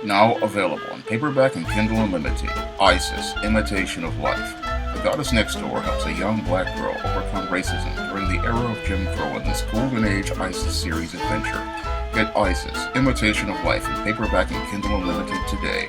Now available in paperback and Kindle Unlimited, Isis, Imitation of Life. The Goddess Next Door helps a young black girl overcome racism during the era of Jim Crow in this Golden Age Isis series adventure. Get Isis, Imitation of Life in paperback and Kindle Unlimited today.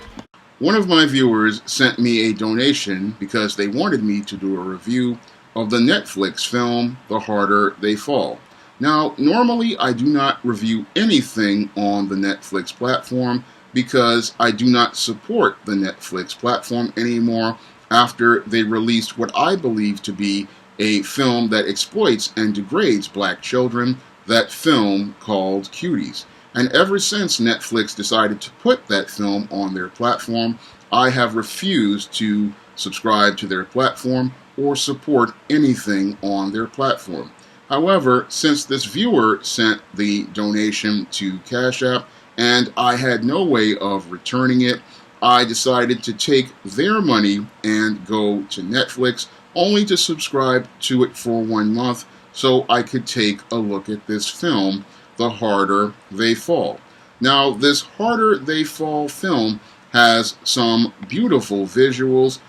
One of my viewers sent me a donation because they wanted me to do a review of the Netflix film, The Harder They Fall. Now, normally I do not review anything on the Netflix platform because I do not support the Netflix platform anymore after they released what I believe to be a film that exploits and degrades black children, that film called Cuties. And ever since Netflix decided to put that film on their platform, I have refused to subscribe to their platform or support anything on their platform. However, since this viewer sent the donation to Cash App, and I had no way of returning it, I decided to take their money and go to Netflix, only to subscribe to it for 1 month so I could take a look at this film, The Harder They Fall. Now, this Harder They Fall film has some beautiful visuals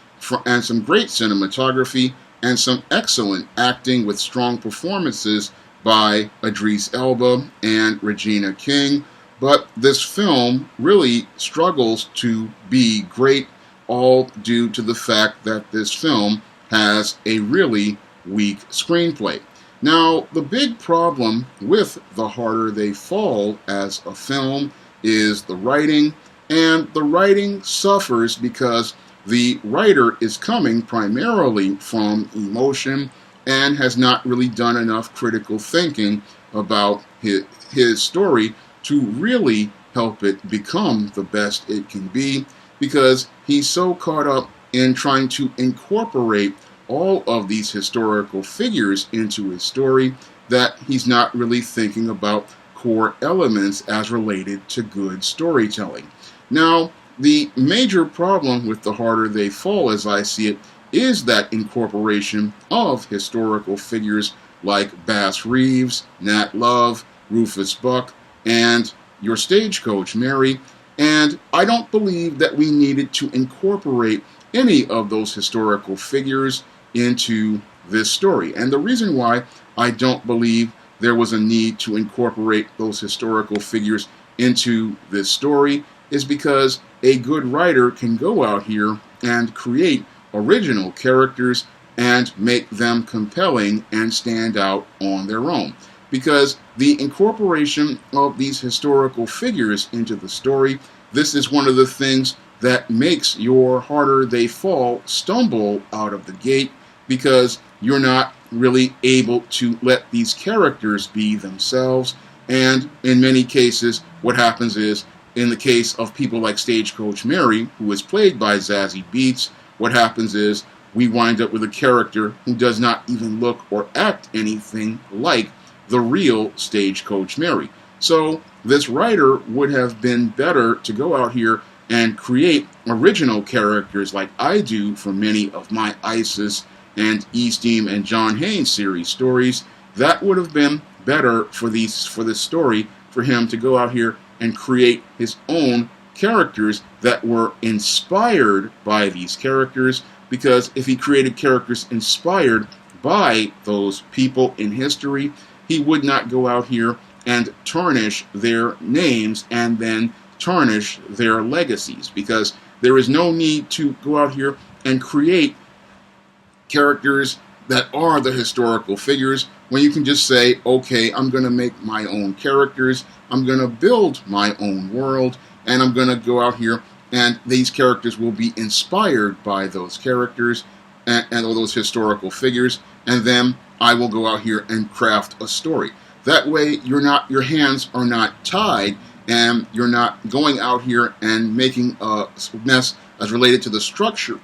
and some great cinematography and some excellent acting with strong performances by Idris Elba and Regina King. But this film really struggles to be great, all due to the fact that this film has a really weak screenplay. Now, the big problem with The Harder They Fall as a film is the writing, and the writing suffers because the writer is coming primarily from emotion and has not really done enough critical thinking about his story to really help it become the best it can be, because he's so caught up in trying to incorporate all of these historical figures into his story that he's not really thinking about core elements as related to good storytelling. Now, the major problem with The Harder They Fall, as I see it, is that incorporation of historical figures like Bass Reeves, Nat Love, Rufus Buck, and your stagecoach Mary, and I don't believe that we needed to incorporate any of those historical figures into this story. And the reason why I don't believe there was a need to incorporate those historical figures into this story is because a good writer can go out here and create original characters and make them compelling and stand out on their own. Because the incorporation of these historical figures into the story, this is one of the things that makes your Harder They Fall stumble out of the gate, because you're not really able to let these characters be themselves. And in many cases, what happens is, in the case of people like Stagecoach Mary, who is played by Zazie Beetz, what happens is we wind up with a character who does not even look or act anything like the real Stagecoach Mary. So this writer would have been better to go out here and create original characters like I do for many of my Isis and Eastteam and John Haynes series stories. That would have been better for this story, for him to go out here and create his own characters that were inspired by these characters, because if he created characters inspired by those people in history, he would not go out here and tarnish their names and then tarnish their legacies, because there is no need to go out here and create characters that are the historical figures when you can just say, okay, I'm going to make my own characters, I'm going to build my own world, and I'm going to go out here and these characters will be inspired by those characters and all those historical figures, and then I will go out here and craft a story. That way, your hands are not tied, and you're not going out here and making a mess as related to the structure,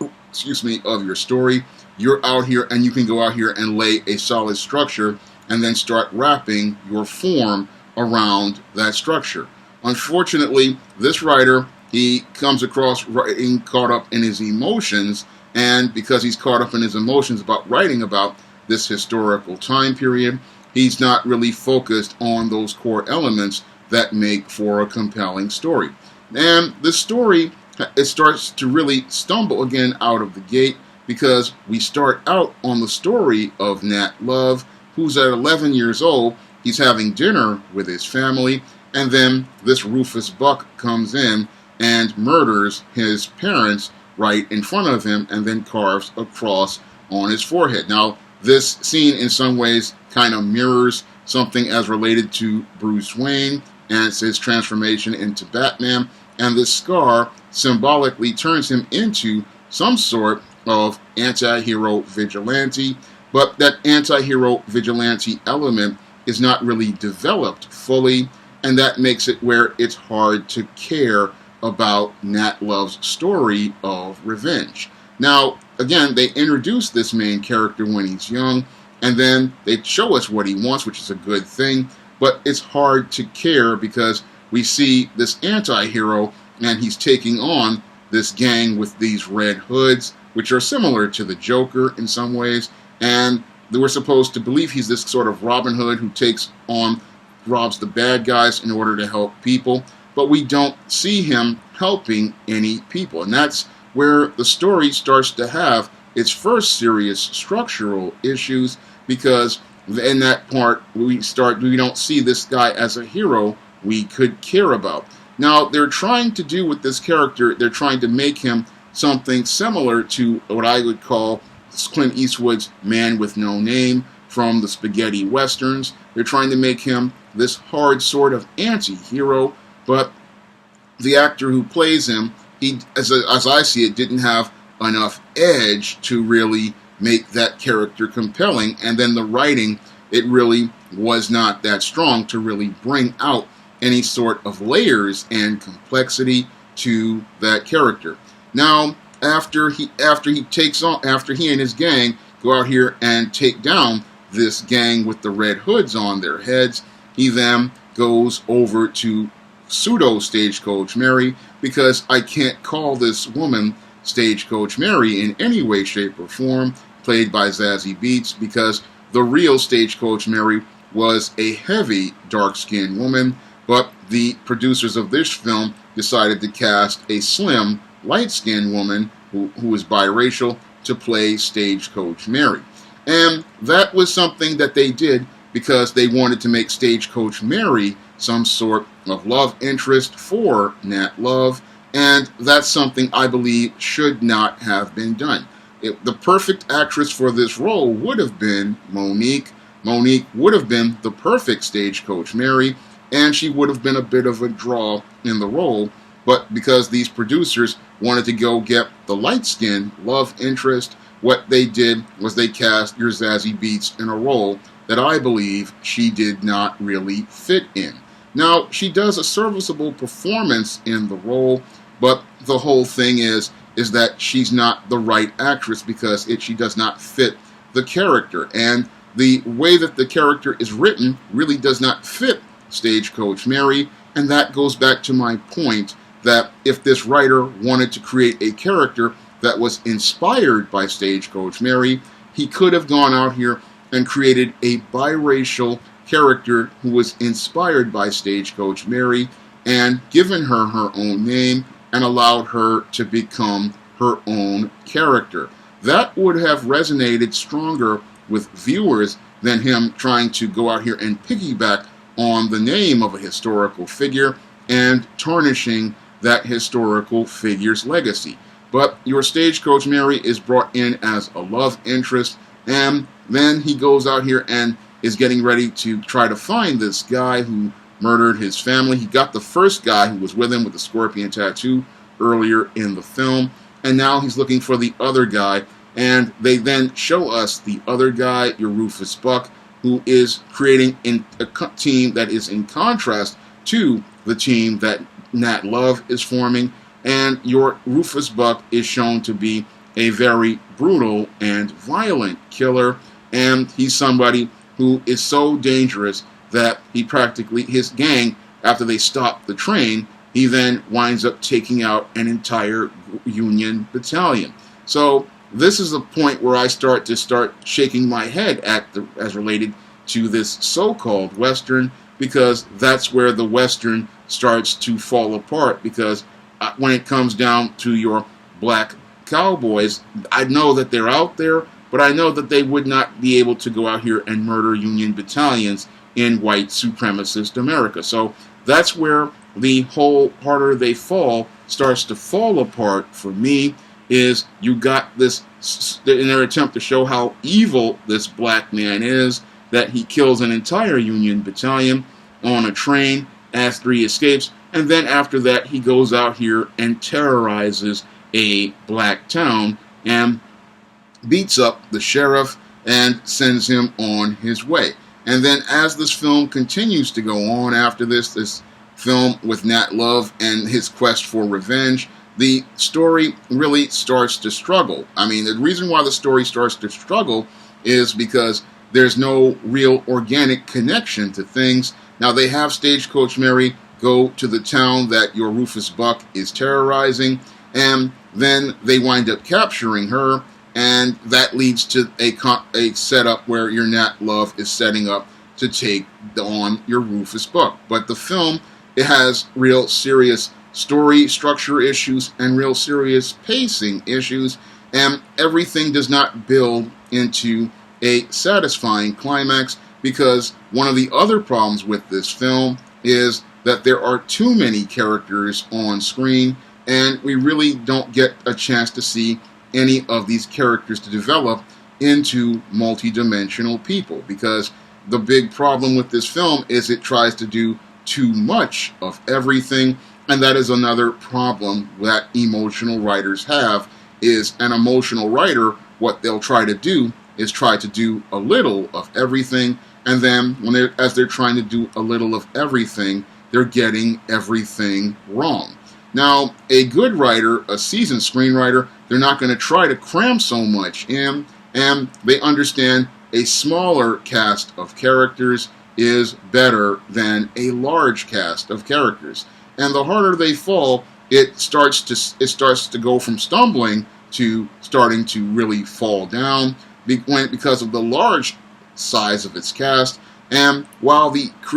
of your story. You're out here and you can go out here and lay a solid structure and then start wrapping your form around that structure. Unfortunately, this writer, he comes across writing caught up in his emotions, and because he's caught up in his emotions about writing about this historical time period, he's not really focused on those core elements that make for a compelling story. And the story, it starts to really stumble again out of the gate, because we start out on the story of Nat Love, who's at 11 years old. He's having dinner with his family, and then this Rufus Buck comes in and murders his parents right in front of him, and then carves a cross on his forehead. Now, this scene in some ways kind of mirrors something as related to Bruce Wayne and it's his transformation into Batman, and this scar symbolically turns him into some sort of anti-hero vigilante, but that anti-hero vigilante element is not really developed fully, and that makes it where it's hard to care about Nat Love's story of revenge. Now, again, they introduce this main character when he's young, and then they show us what he wants, which is a good thing, but it's hard to care because we see this anti-hero, and he's taking on this gang with these red hoods, which are similar to the Joker in some ways, and we're supposed to believe he's this sort of Robin Hood who robs the bad guys in order to help people, but we don't see him helping any people, and that's where the story starts to have its first serious structural issues, because in that part we don't see this guy as a hero we could care about. Now, they're trying to do with this character, they're trying to make him something similar to what I would call Clint Eastwood's Man with No Name from the spaghetti westerns. They're trying to make him this hard sort of anti-hero, but the actor who plays him, he, as I see it, didn't have enough edge to really make that character compelling, and then the writing, it really was not that strong to really bring out any sort of layers and complexity to that character. Now, after he and his gang go out here and take down this gang with the red hoods on their heads, he then goes over to pseudo Stagecoach Mary, because I can't call this woman Stagecoach Mary in any way, shape, or form, played by Zazie Beetz, because the real Stagecoach Mary was a heavy, dark-skinned woman, but the producers of this film decided to cast a slim, light-skinned woman who was biracial to play Stagecoach Mary. And that was something that they did because they wanted to make Stagecoach Mary some sort of love interest for Nat Love, and that's something I believe should not have been done. The perfect actress for this role would have been Monique. Monique would have been the perfect Stagecoach Mary, and she would have been a bit of a draw in the role, but because these producers wanted to go get the light-skinned love interest, what they did was they cast your Zazie Beetz in a role that I believe she did not really fit in. Now, she does a serviceable performance in the role, but the whole thing is that she's not the right actress because she does not fit the character. And the way that the character is written really does not fit Stagecoach Mary, and that goes back to my point that if this writer wanted to create a character that was inspired by Stagecoach Mary, he could have gone out here and created a biracial character who was inspired by Stagecoach Mary and given her her own name and allowed her to become her own character. That would have resonated stronger with viewers than him trying to go out here and piggyback on the name of a historical figure and tarnishing that historical figure's legacy. But your Stagecoach Mary is brought in as a love interest, and then he goes out here and is getting ready to try to find this guy who murdered his family. He got the first guy who was with him with the scorpion tattoo earlier in the film, and now he's looking for the other guy, and they then show us the other guy, your Rufus Buck, who is creating a team that is in contrast to the team that Nat Love is forming, and your Rufus Buck is shown to be a very brutal and violent killer, and he's somebody who is so dangerous that his gang, after they stop the train, he then winds up taking out an entire Union battalion. So this is the point where I start shaking my head as related to this so-called Western, because that's where the Western starts to fall apart because when it comes down to your black cowboys, I know that they're out there, but I know that they would not be able to go out here and murder Union battalions in white supremacist America. So that's where the whole Harder They Fall starts to fall apart for me, is you got this, in their attempt to show how evil this black man is, that he kills an entire Union battalion on a train after he escapes, and then after that he goes out here and terrorizes a black town and beats up the sheriff and sends him on his way. And then as this film continues to go on after this film with Nat Love and his quest for revenge, the story really starts to struggle. I mean, the reason why the story starts to struggle is because there's no real organic connection to things. Now, they have Stagecoach Mary go to the town that your Rufus Buck is terrorizing, and then they wind up capturing her, and that leads to a setup where your Nat Love is setting up to take on your Rufus Buck. But the film, it has real serious story structure issues and real serious pacing issues, and everything does not build into a satisfying climax, because one of the other problems with this film is that there are too many characters on screen, and we really don't get a chance to see any of these characters to develop into multi-dimensional people, because the big problem with this film is it tries to do too much of everything, and that is another problem that emotional writers have. Is an emotional writer, what they'll try to do is try to do a little of everything, and then as they're trying to do a little of everything, they're getting everything wrong. Now, a good writer, a seasoned screenwriter, they're not going to try to cram so much in, and they understand a smaller cast of characters is better than a large cast of characters. And the Harder They Fall, it starts to go from stumbling to starting to really fall down because of the large size of its cast. And while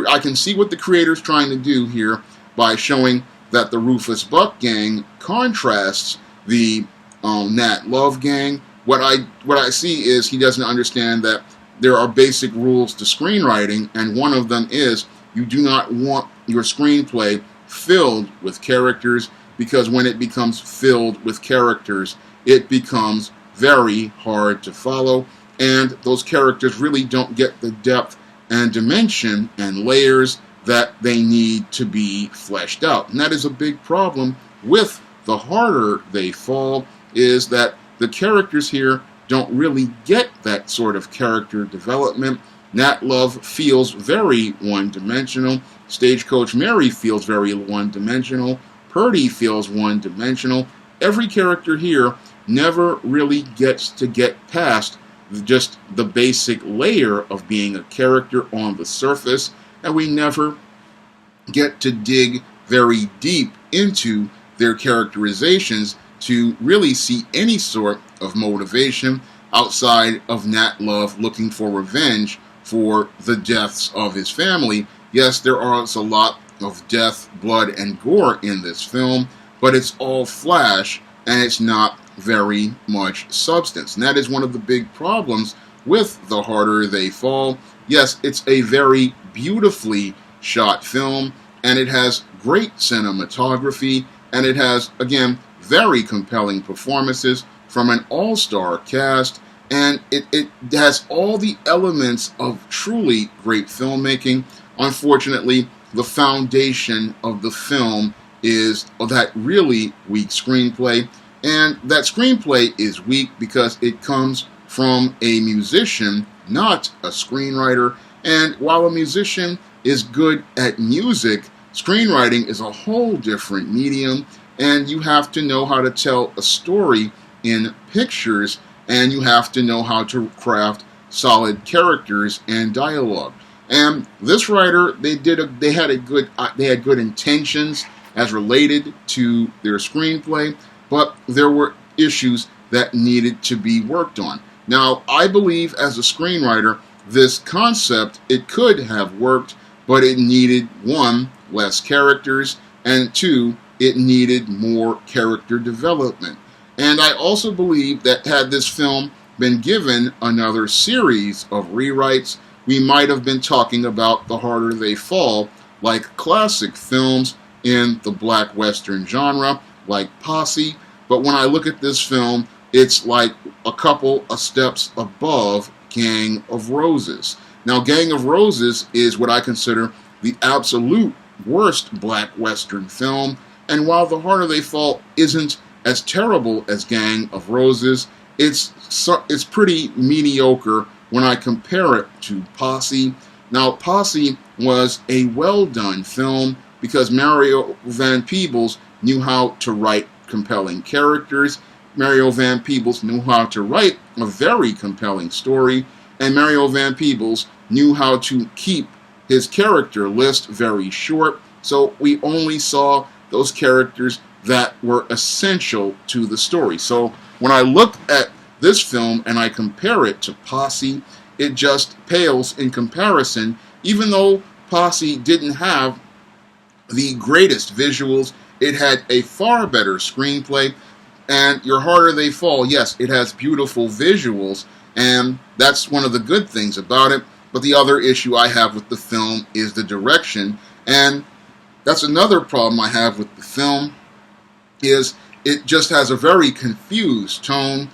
I can see what the creator's trying to do here by showing that the Rufus Buck gang contrasts the Nat Love gang, what I see is he doesn't understand that there are basic rules to screenwriting, and one of them is you do not want your screenplay filled with characters, because when it becomes filled with characters, it becomes very hard to follow, and those characters really don't get the depth and dimension and layers that they need to be fleshed out. And that is a big problem with The Harder They Fall, is that the characters here don't really get that sort of character development. Nat Love feels very one-dimensional. Stagecoach Mary feels very one-dimensional. Purdy feels one-dimensional. Every character here never really gets to get past just the basic layer of being a character on the surface, and we never get to dig very deep into their characterizations to really see any sort of motivation outside of Nat Love looking for revenge for the deaths of his family. Yes, there is a lot of death, blood, and gore in this film, but it's all flash, and it's not very much substance. And that is one of the big problems with The Harder They Fall. Yes, it's a very beautifully shot film, and it has great cinematography, and it has, again, very compelling performances from an all-star cast, and it has all the elements of truly great filmmaking. Unfortunately, the foundation of the film is that really weak screenplay, and that screenplay is weak because it comes from a musician, not a screenwriter. And while a musician is good at music, screenwriting is a whole different medium, and you have to know how to tell a story in pictures, and you have to know how to craft solid characters and dialogue. And this writer, they had good intentions as related to their screenplay, but there were issues that needed to be worked on. Now, I believe as a screenwriter, this concept, it could have worked, but it needed, one, less characters, and 2, it needed more character development. And I also believe that had this film been given another series of rewrites, we might have been talking about The Harder They Fall, like classic films in the black western genre, like Posse. But when I look at this film, it's like a couple of steps above Gang of Roses. Now, Gang of Roses is what I consider the absolute worst black western film, and while The Harder They Fall isn't as terrible as Gang of Roses, it's pretty mediocre when I compare it to Posse. Now, Posse was a well-done film because Mario Van Peebles knew how to write compelling characters. Mario Van Peebles knew how to write a very compelling story, and Mario Van Peebles knew how to keep his character list very short, so we only saw those characters that were essential to the story. So when I look at this film and I compare it to Posse, it just pales in comparison, even though Posse didn't have the greatest visuals. It had a far better screenplay, and Your Harder They Fall, yes, it has beautiful visuals, and that's one of the good things about it. But the other issue I have with the film is the direction, and that's another problem I have with the film, is it just has a very confused tone.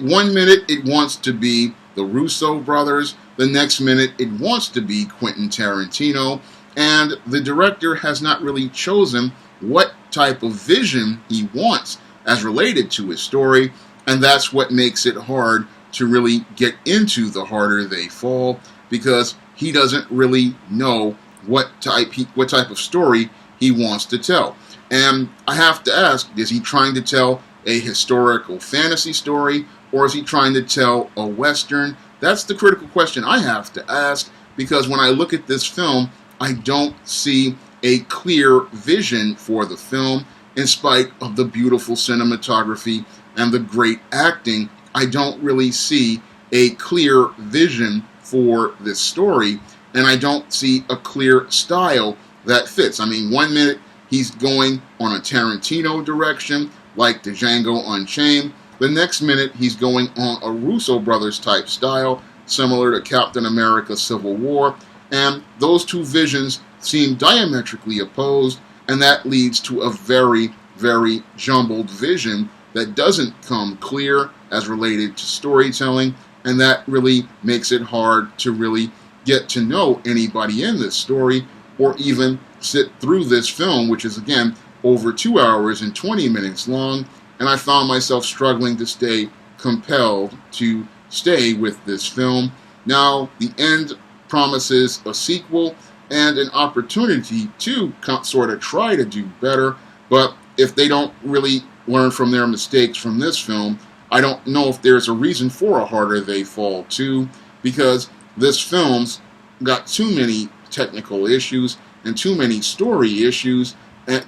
One minute it wants to be the Russo brothers, the next minute it wants to be Quentin Tarantino, and the director has not really chosen what type of vision he wants as related to his story, and that's what makes it hard to really get into The Harder They Fall, because he doesn't really know what type of story he wants to tell. And I have to ask, is he trying to tell a historical fantasy story, or is he trying to tell a Western? That's the critical question I have to ask, because when I look at this film, I don't see a clear vision for the film. In spite of the beautiful cinematography and the great acting, I don't really see a clear vision for this story, and I don't see a clear style that fits. I mean, one minute he's going on a Tarantino direction, like the Django Unchained. The next minute he's going on a Russo brothers type style, similar to Captain America Civil War, and those two visions seem diametrically opposed, and that leads to a very, very jumbled vision that doesn't come clear as related to storytelling, and that really makes it hard to really get to know anybody in this story, or even sit through this film, which is, again, over 2 hours and 20 minutes long, and I found myself struggling to stay compelled to stay with this film. Now, the end promises a sequel and an opportunity to sort of try to do better, but if they don't really learn from their mistakes from this film, I don't know if there's a reason for A Harder They Fall 2, because this film's got too many technical issues and too many story issues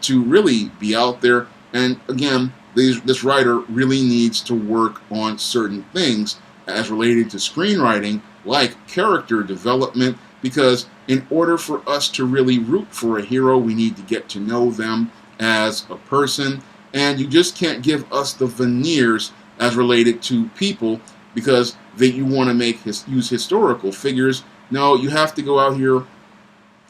to really be out there. And again, this writer really needs to work on certain things as related to screenwriting, like character development, because in order for us to really root for a hero, we need to get to know them as a person, and you just can't give us the veneers as related to people because you want to use historical figures. No, you have to go out here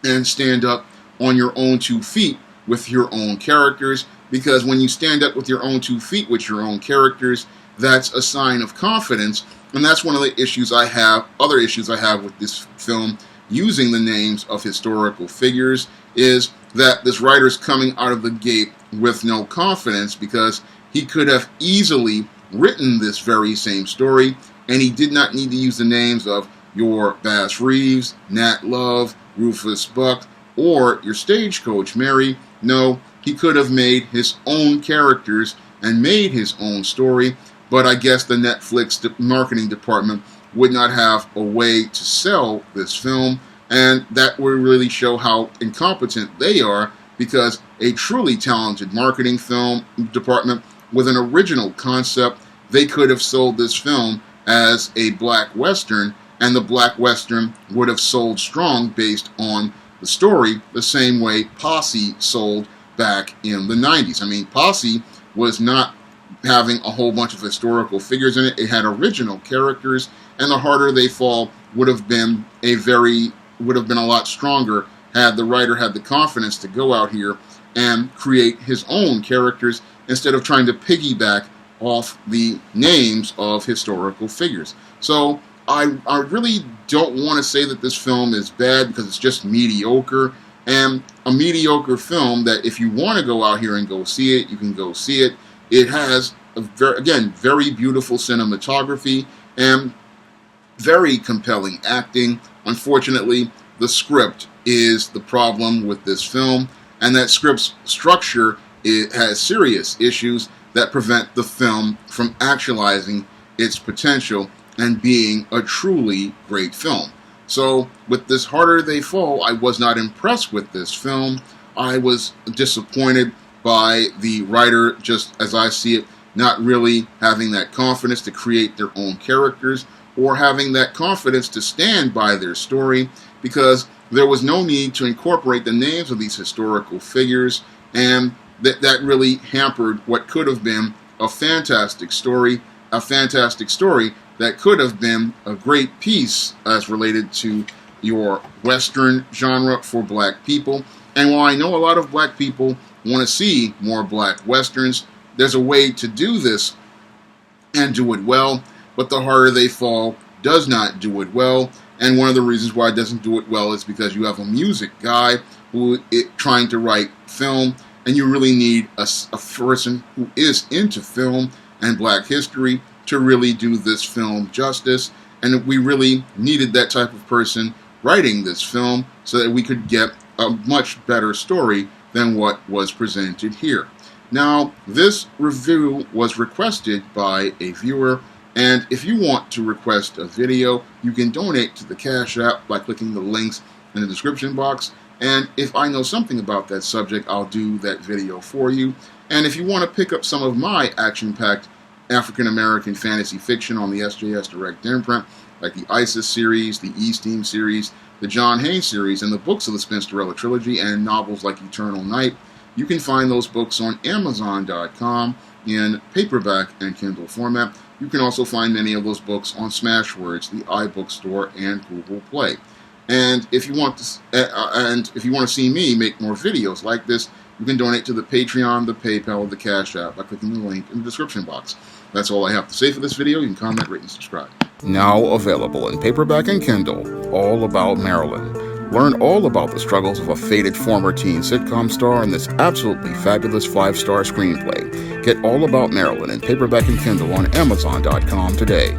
and stand up on your own 2 feet with your own characters, because when you stand up with your own 2 feet with your own characters, that's a sign of confidence. And that's one of the other issues I have with this film using the names of historical figures, is that this writer's coming out of the gate with no confidence, because he could have easily written this very same story, and he did not need to use the names of your Bass Reeves, Nat Love, Rufus Buck, or your Stagecoach Mary. No, he could have made his own characters and made his own story, but I guess the Netflix marketing department would not have a way to sell this film, and that would really show how incompetent they are, because a truly talented marketing film department with an original concept, they could have sold this film as a black western, and the black western would have sold strong based on the story the same way Posse sold back in the 90s. I mean, Posse was not having a whole bunch of historical figures in it. It had original characters, and The Harder They Fall would have been a lot stronger had the writer had the confidence to go out here and create his own characters instead of trying to piggyback off the names of historical figures. So I really don't want to say that this film is bad, because it's just mediocre, and a mediocre film that if you want to go out here and go see it, you can go see it. It has, very beautiful cinematography and very compelling acting. Unfortunately, the script is the problem with this film, and that script's structure, it has serious issues that prevent the film from actualizing its potential and being a truly great film. So with this Harder They Fall, I was not impressed with this film. I was disappointed by the writer, just as I see it, not really having that confidence to create their own characters or having that confidence to stand by their story, because there was no need to incorporate the names of these historical figures, and that really hampered what could have been a fantastic story that could have been a great piece as related to your Western genre for black people. And while I know a lot of black people want to see more black Westerns, there's a way to do this and do it well, but The Harder They Fall does not do it well. And one of the reasons why it doesn't do it well is because you have a music guy who is trying to write film, and you really need a person who is into film and black history to really do this film justice. And we really needed that type of person writing this film so that we could get a much better story than what was presented here. Now, this review was requested by a viewer, and if you want to request a video, you can donate to the Cash App by clicking the links in the description box. And if I know something about that subject, I'll do that video for you. And if you want to pick up some of my action-packed African-American fantasy fiction on the SJS Direct imprint, like the ISIS series, the E-Steam series, the John Haynes series, and the books of the Spinsterella trilogy, and novels like Eternal Night, you can find those books on Amazon.com in paperback and Kindle format. You can also find many of those books on Smashwords, the iBookstore, and Google Play. And if you want to see me make more videos like this, you can donate to the Patreon, the PayPal, or the Cash App by clicking the link in the description box. That's all I have to say for this video. You can comment, rate, and subscribe. Now available in paperback and Kindle, All About Marilyn. Learn all about the struggles of a faded former teen sitcom star in this absolutely fabulous 5-star screenplay. Get All About Marilyn in paperback and Kindle on Amazon.com today.